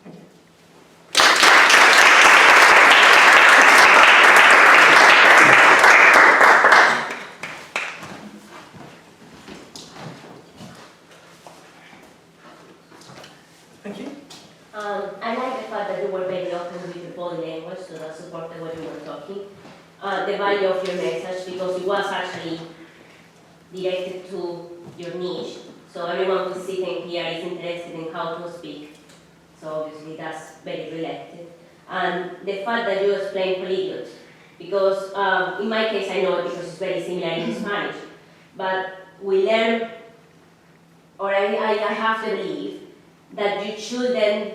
Thank you. Thank you. I like the fact that you were very open with the body language, so that supported what you were talking. The value of your message, because it was actually directed to your niche. So everyone who's sitting here is interested in how to speak. So obviously that's very related. And the fact that you explain polyglot, because in my case I know it because it's very similar in Spanish. but we learn, or I have to believe, that you shouldn't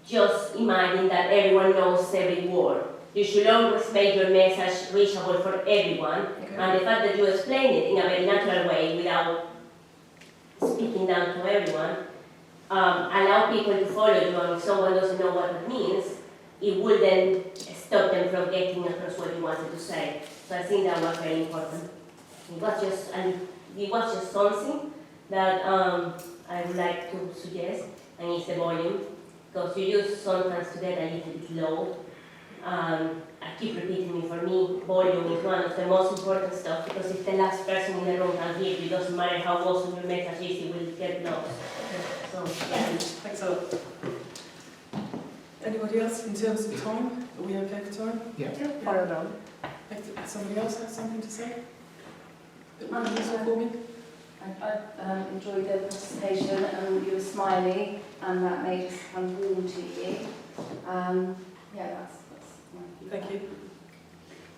just imagine that everyone knows every word. You should always make your message reachable for everyone, and the fact that you explain it in a very natural way without speaking down to everyone, allow people to follow you, and if someone doesn't know what it means, it will then stop them from getting across what you wanted to say. So I think that was very important. It was just something that I would like to suggest, and it's the volume, because you use sometimes to get a little bit low. I keep repeating it, for me, volume is one of the most important stuff, because if the last person in the room can hear you, it doesn't matter how awesome your message is, it will get lost. So, yeah. Thanks a lot. Anybody else in terms of time? Are we okay for time? Yeah. Fire down. Somebody else have something to say? For me? I enjoyed the presentation, and you were smiley, and that made us kind of warm to you. Yeah, that's my Thank you.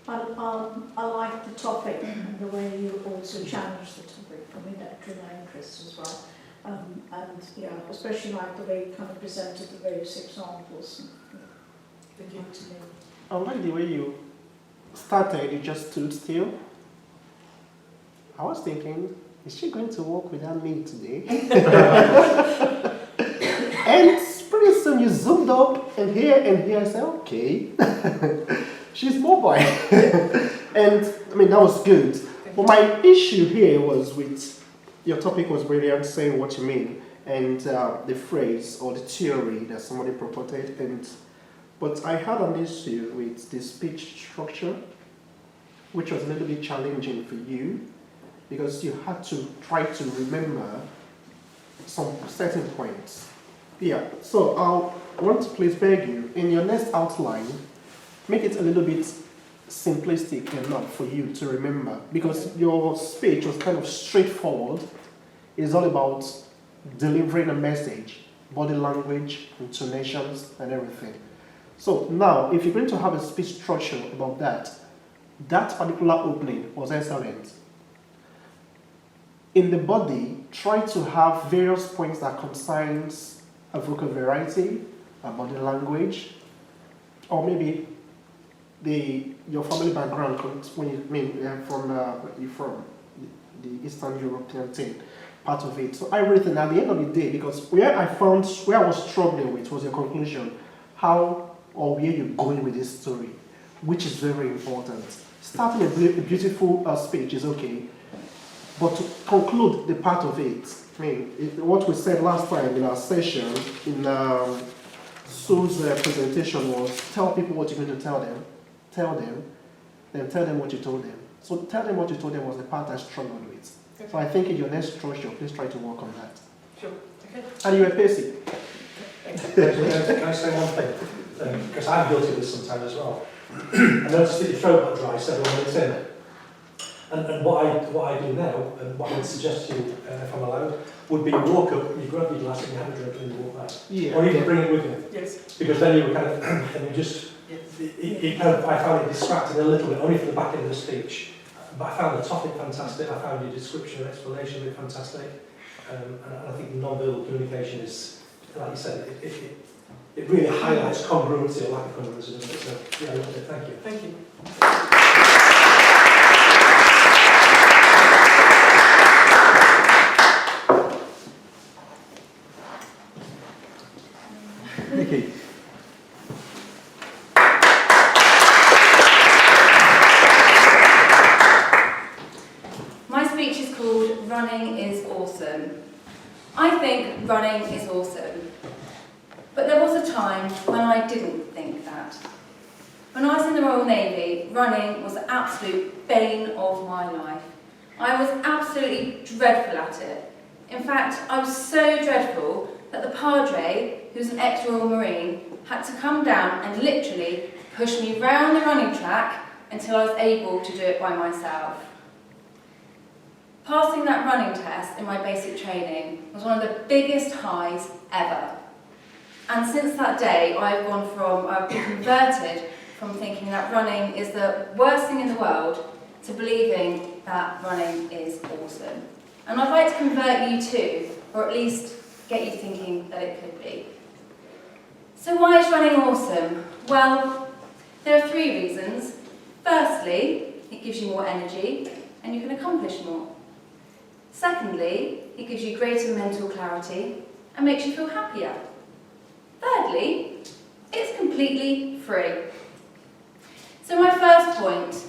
I like the topic and the way you also challenge the topic. For me, that drew my interest as well. And yeah, especially like the way you kind of presented the various examples. Thank you. I like the way you started, you just stood still. I was thinking, is she going to walk without me today? And pretty soon you zoomed up and here, I said, okay, she's mobile. And I mean, that was good. But my issue here was with, your topic was brilliant, saying what you mean, and the phrase or the theory that somebody purported, but I had an issue with the speech structure, which was a little bit challenging for you, because you had to try to remember some certain points. Yeah, so I want to please beg you, in your next outline, make it a little bit simplistic enough for you to remember, because your speech was kind of straightforward. It's all about delivering a message, body language, intonations, and everything. So now, if you're going to have a speech structure about that particular opening was excellent. In the body, try to have various points that concerns a vocal variety, a body language, or maybe your family background, when you from the Eastern European thing, part of it. So everything at the end of the day, because where I was struggling with was your conclusion, how or where you're going with this story, which is very important. Starting a beautiful speech is okay, but to conclude the part of it, I mean, what we said last time in our session, in Sue's presentation was, tell people what you're going to tell them, then tell them what you told them. So tell them what you told them was the part I struggled with. Okay. So I think in your next structure, please try to work on that. Sure. Okay. And you were pacey. Can I say one thing? Because I'm guilty of this sometimes as well. I noticed that your throat got dry several minutes in. And what I do now, and what I would suggest to you, if I'm allowed, would be you walk up, you grab your glass and you have a drink and you walk back. Yeah. Or even bring it with you. Yes. Because then you were kind of, and you just, I found it distracting a little bit, only for the back end of the speech. But I found the topic fantastic, I found your description and explanation of it fantastic. And I think non-verbal communication is, like you said, it really highlights congruency or lack of congruency, doesn't it? So, yeah, I loved it. Thank you. Thank you. Nikki. My speech is called Running is Awesome. I think running is awesome. But there was a time when I didn't think that. When I was in the Royal Navy, running was the absolute bane of my life. I was absolutely dreadful at it. In fact, I was so dreadful that the Padre, who's an ex-Royal Marine, had to come down and literally push me round the running track until I was able to do it by myself. Passing that running test in my basic training was one of the biggest highs ever. And since that day, I've been converted from thinking that running is the worst thing in the world to believing that running is awesome. And I'd like to convert you too, or at least get you thinking that it could be. So why is running awesome? Well, there are 3 reasons. Firstly, it gives you more energy and you can accomplish more. Secondly, it gives you greater mental clarity and makes you feel happier. Thirdly, it's completely free. So my first point,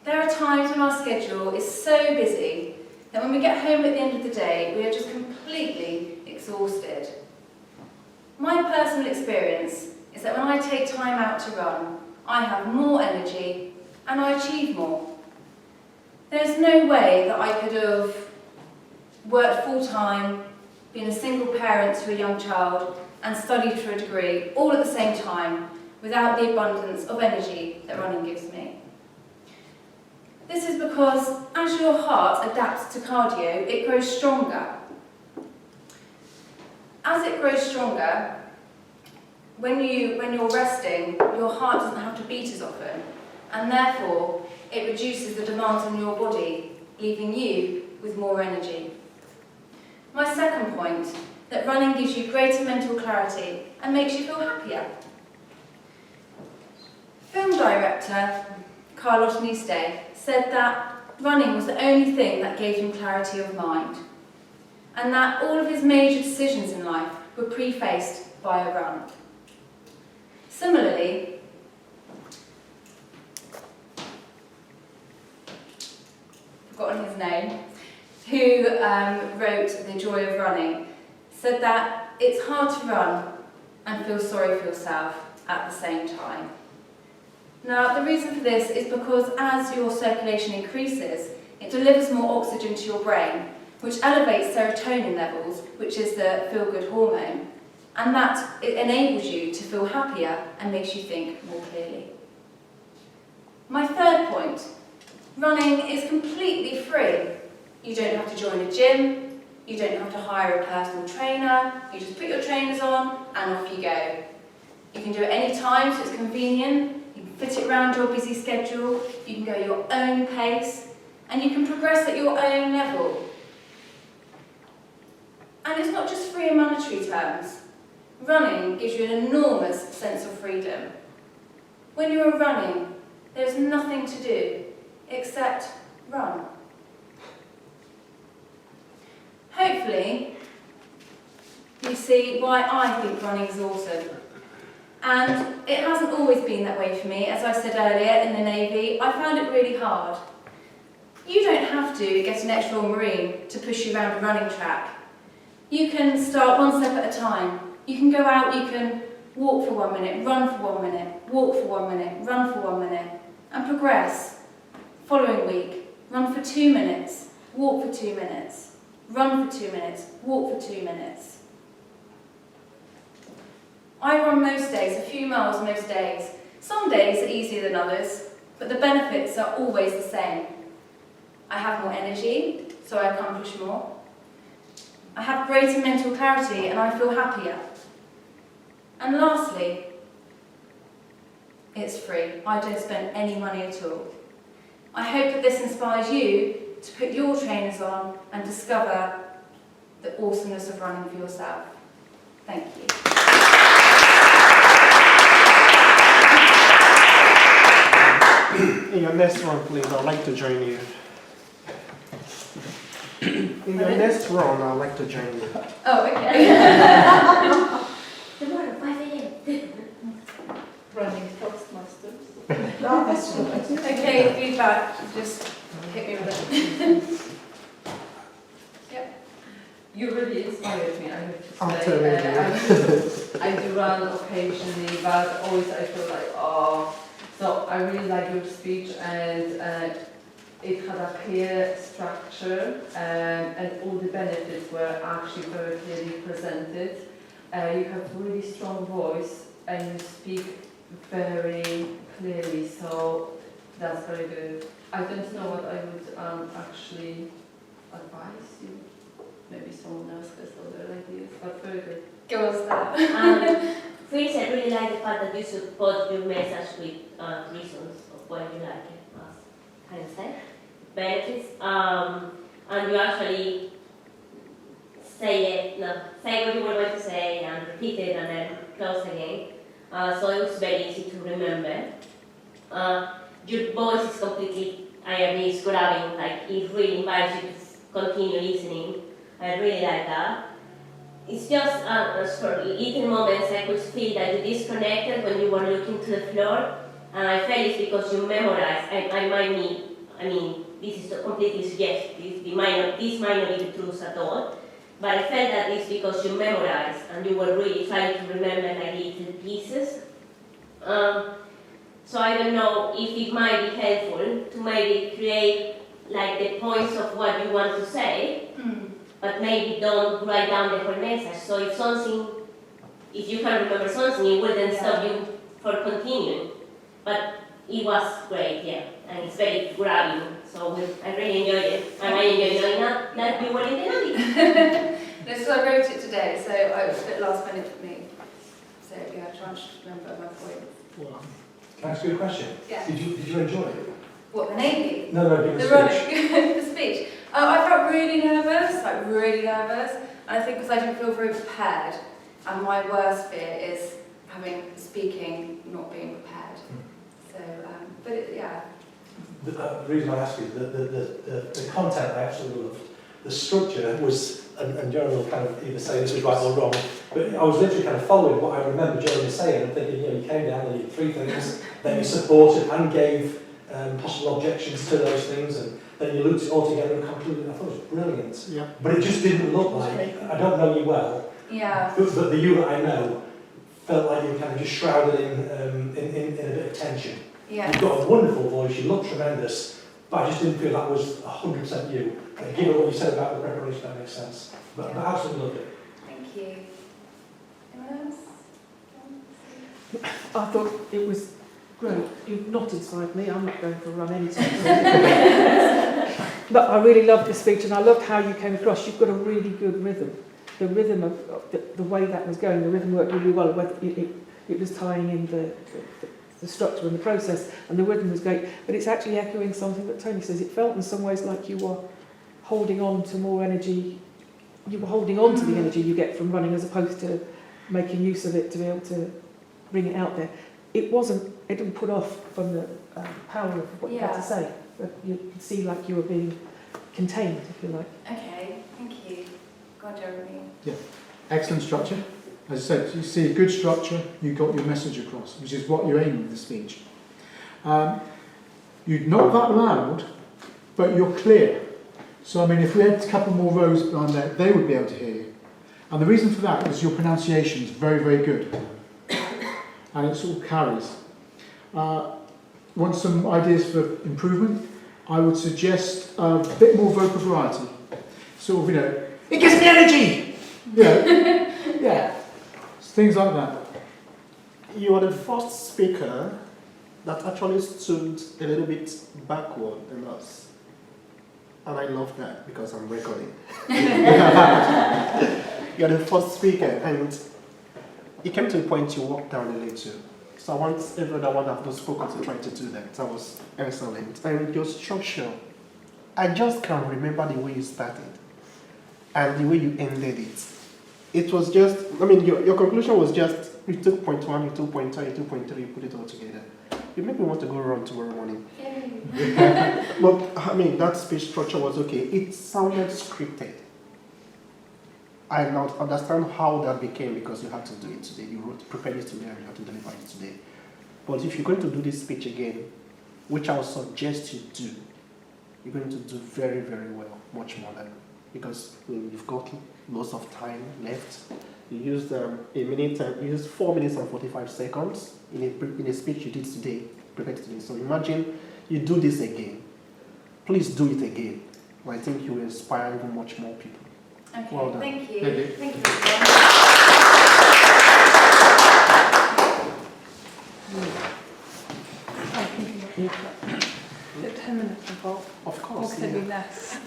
there are times when our schedule is so busy that when we get home at the end of the day, we are just completely exhausted. My personal experience is that when I take time out to run, I have more energy and I achieve more. There's no way that I could have worked full-time, been a single parent to a young child, and studied for a degree all at the same time without the abundance of energy that running gives me. This is because as your heart adapts to cardio, it grows stronger. As it grows stronger, when you're resting, your heart doesn't have to beat as often, and therefore it reduces the demands on your body, leaving you with more energy. My second point, that running gives you greater mental clarity and makes you feel happier. Film director Carlos Niste said that running was the only thing that gave him clarity of mind, and that all of his major decisions in life were prefaced by a run. Similarly, forgotten his name, who wrote The Joy of Running, said that it's hard to run and feel sorry for yourself at the same time. Now, the reason for this is because as your circulation increases, it delivers more oxygen to your brain, which elevates serotonin levels, which is the feel-good hormone, and that it enables you to feel happier and makes you think more clearly. My third point, running is completely free. You don't have to join a gym, you don't have to hire a personal trainer, you just put your trainers on and off you go. You can do it any time, so it's convenient, you can fit it around your busy schedule, you can go at your own pace, and you can progress at your own level. And it's not just free in monetary terms. Running gives you an enormous sense of freedom. When you are running, there's nothing to do except run. Hopefully, you see why I think running is awesome. And it hasn't always been that way for me. As I said earlier, in the Navy, I found it really hard. You don't have to get an ex-Royal Marine to push you around a running track. You can start one step at a time. You can go out, you can walk for 1 minute, run for 1 minute, walk for 1 minute, run for 1 minute, and progress. Following week, run for 2 minutes, walk for 2 minutes, run for 2 minutes, walk for 2 minutes. I run most days, a few miles most days. Some days are easier than others, but the benefits are always the same. I have more energy, so I accomplish more. I have greater mental clarity and I feel happier. And lastly, it's free. I don't spend any money at all. I hope that this inspires you to put your trainers on and discover the awesomeness of running for yourself. Thank you. In your next run, please, I'd like to join you. In your next run, I'd like to join you. Oh, okay. Tomorrow, 5 a.m. Running Toastmasters. No, that's good. Okay, feedback. Just hit me with it. Yep. You really inspired me, I have to I'll say. tell you. I do run occasionally, but always I feel like, oh. So I really like your speech, and it had a clear structure, and all the benefits were actually very clearly presented. You have a really strong voice, and you speak very clearly, so that's very good. I don't know what I would actually advise you. Maybe someone else has other ideas, but very good. Go on, Steph. First, I really like the fact that you support your message with reasons of why you like it, as kind of say, benefits, and you actually say what you were going to say and repeat it and then close again. So it was very easy to remember. Your voice is completely, I agree, it's grabbing, like it really invites you to continue listening. I really like that. It's just for little moments I could feel that you disconnected when you were looking to the floor, and I felt it's because you memorized. I mean, this is completely suggestive. This might not be the truth at all, but I felt that it's because you memorized and you were really trying to remember like little pieces. So I don't know if it might be helpful to maybe create like the points of what you want to say, but maybe don't write down the whole message. So if you can remember something, it wouldn't stop you for continuing. But it was great, yeah, and it's very grabbing. So I really enjoyed it, and I enjoyed knowing that you were in the lobby. No, so I wrote it today, so it was a bit last minute for me. So yeah, trying to remember my point. Wow. Can I ask you a question? Yeah. Did you enjoy it? What, the Navy? No, give The a speech. running, the speech. I felt really nervous, and I think because I didn't feel very prepared, and my worst fear is speaking, not being prepared. So, but yeah. The reason I ask you, the content I absolutely loved. The structure was, and Jeremy will kind of either say this was right or wrong, but I was literally kind of following what I remember Jeremy saying and thinking, you came down and you did 3 things, then you supported and gave possible objections to those things, and then you looped it all together and concluded. I thought it was brilliant. Yeah. But it just didn't look like, I don't know you well, Yeah. but the you that I know felt like you were kind of just shrouded in a bit of tension. Yeah. You've got a wonderful voice, you look tremendous, but I just didn't feel that was 100% you. Given what you said about the preparation, that makes sense. But I absolutely loved it. Thank you. Anyone else? I thought it was great. You've not inside me. I'm not going for a run anytime soon. But I really loved the speech, and I loved how you came across. You've got a really good rhythm. The rhythm of the way that was going, the rhythm worked really well. It was tying in the structure and the process, and the rhythm was great. But it's actually echoing something that Tony says. It felt in some ways like you were holding on to more energy. You were holding on to the energy you get from running, as opposed to making use of it to be able to bring it out there. It didn't put off from the power of what you had to say. But you could see like you were being contained, if you like. Okay, thank you. Go on, Jeremy. Yeah. Excellent structure. As I said, you see a good structure, you got your message across, which is what you're aiming with the speech. You're not that loud, but you're clear. So, I mean, if we had a couple more rows behind there, they would be able to hear you. And the reason for that is your pronunciation is very, very good. And it sort of carries. Want some ideas for improvement? I would suggest a bit more vocal variety. Sort of, it gives me energy! Yeah. Things like that. You are the first speaker that actually stood a little bit backward than us. And I love that because I'm recording. You're the first speaker, and it came to a point you walked down a little. So I want every other one of those spoken to try to do that. That was excellent. And your structure, I just can't remember the way you started and the way you ended it. It was just, your conclusion was just, you took point 1, you took point 2, you took point 3, you put it all together. You make me want to go run tomorrow morning. But, that speech structure was okay. It sounded scripted. I now understand how that became because you had to do it today. You prepared it today and you had to deliver it today. But if you're going to do this speech again, which I would suggest you do, you're going to do very, very well, much more than, because you've got lots of time left. You used a minute, you used 4 minutes and 45 seconds in a speech you did today, prepared today. So imagine you do this again. Please do it again. I think you will inspire even much more people. Okay, Well done. thank you. Thank you. Thank you. Is it 10 minutes involved? Of course. Or can it be less?